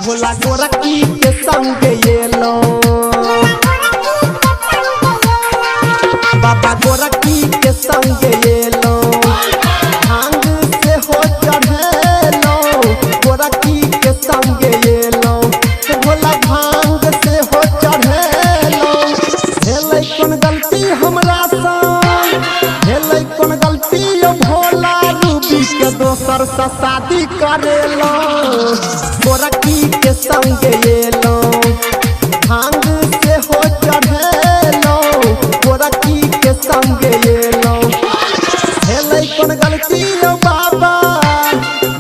भोला गोरखी के संग येलो, बाबा गोरखी के संग येलो, भांग से हो चढ़ेलो, गोरखी के संग येलो, भोला भांग से हो चढ़ेलो। भेलै कौन गलती हमरा संग, भेलै कौन गलती यो भोला, रूबी के दोसर से शादी करेलो, गोरखी के संग येलो, भांग से हो चढ़ेलो, गोरखी के संग येलो। भेलै कौन गलती यो बाबा,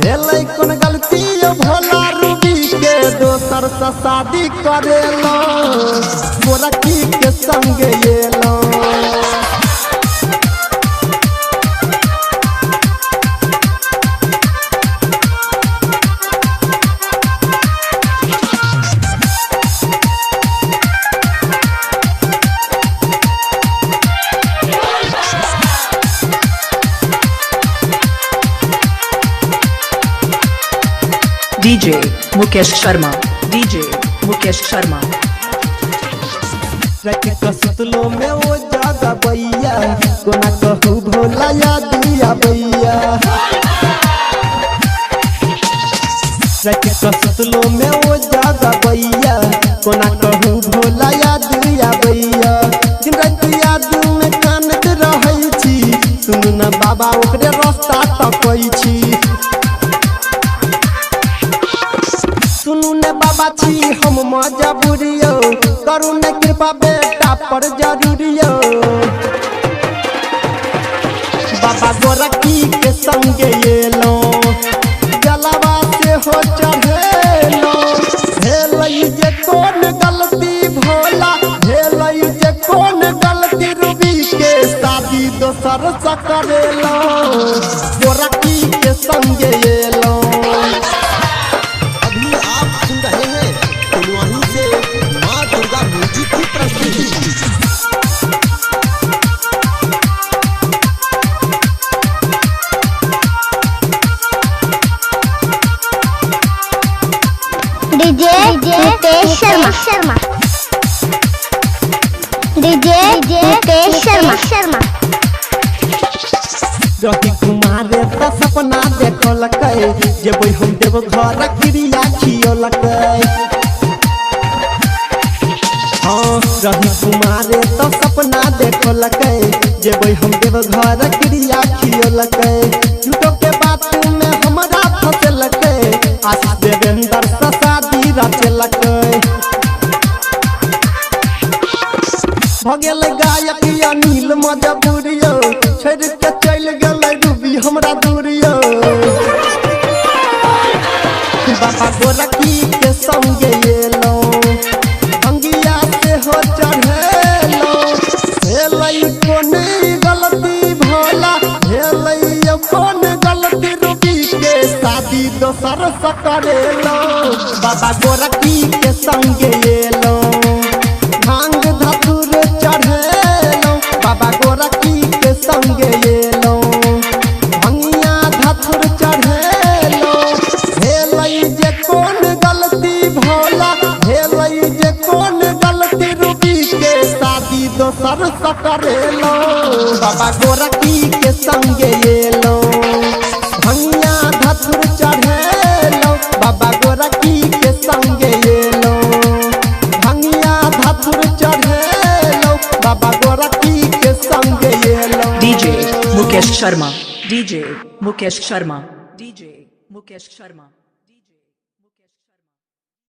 भेलै कौन गलती यो भोला, रूबी के दोसर से शादी करेलो, गोरखी के संग येलो। DJ Mukesh Sharma, DJ Mukesh Sharma. रख कसुतलो में वो ज्यादा भैया, कोना कहू भोला याद दिया भैया। रख कसुतलो में वो ज्यादा भैया, कोना कहू भोला याद दिया भैया। दिन रात याद में कानत रहै छी, सुन न बाबा ओकरे रास्ता तकै छी। सुनू ने बाबा छी हम मजबूरियो, करू ने कृपा बेटा पर जरूरियो। बाबा गोरखी के संग येलो, जलवा से हो चढ़ेलो। भेलै जे कौन गलती भोला, भेलै जे कौन गलती, रूबी के शादी दोसर से करेलो, गोरखी के संग येलो। DJ Mukesh Sharma, DJ Mukesh Sharma. रवि कुमार तो सपना देखलकै, जेबै हम देव घर क्रिया खियलकै। हाँ रवि कुमार तो सपना देखलकै, जेबै हम देव घर क्रिया खियलकै। झूठो के बात में हमरा फंसलकै, आशीष देवेंद्र से शादी रचलकै। भगेल गायक अनिल मजबूरियो, छोड़ के चल गेलै रूबी हमरा दूरियो। बाबा गोरखी के संग येलो, अंगिया से हो चढ़ेलो। भेलै कौन गलती भोला, भेलै कौन गलती, रूबी के शादी दोसर से करेलो, बाबा गोरखी के संग येलो, भांग धतुर चढ़ेलो, बाबा गोरखी के संग येलो, भंगिया धतुर चढ़ेलो। भेलै जे कौन गलती भोला, भेलै जे कौन गलती, रूबी के शादी दोसर से करेलो, बाबा गोरखी के संग येलो, भंगिया धतुर चढ़ेलो, बाबा गोरखी के संग येलो, भंगिया धतुर चढ़ेलो, बाबा गोरखी के संग येलो। DJ Mukesh Sharma, DJ Mukesh Sharma, DJ Mukesh Sharma.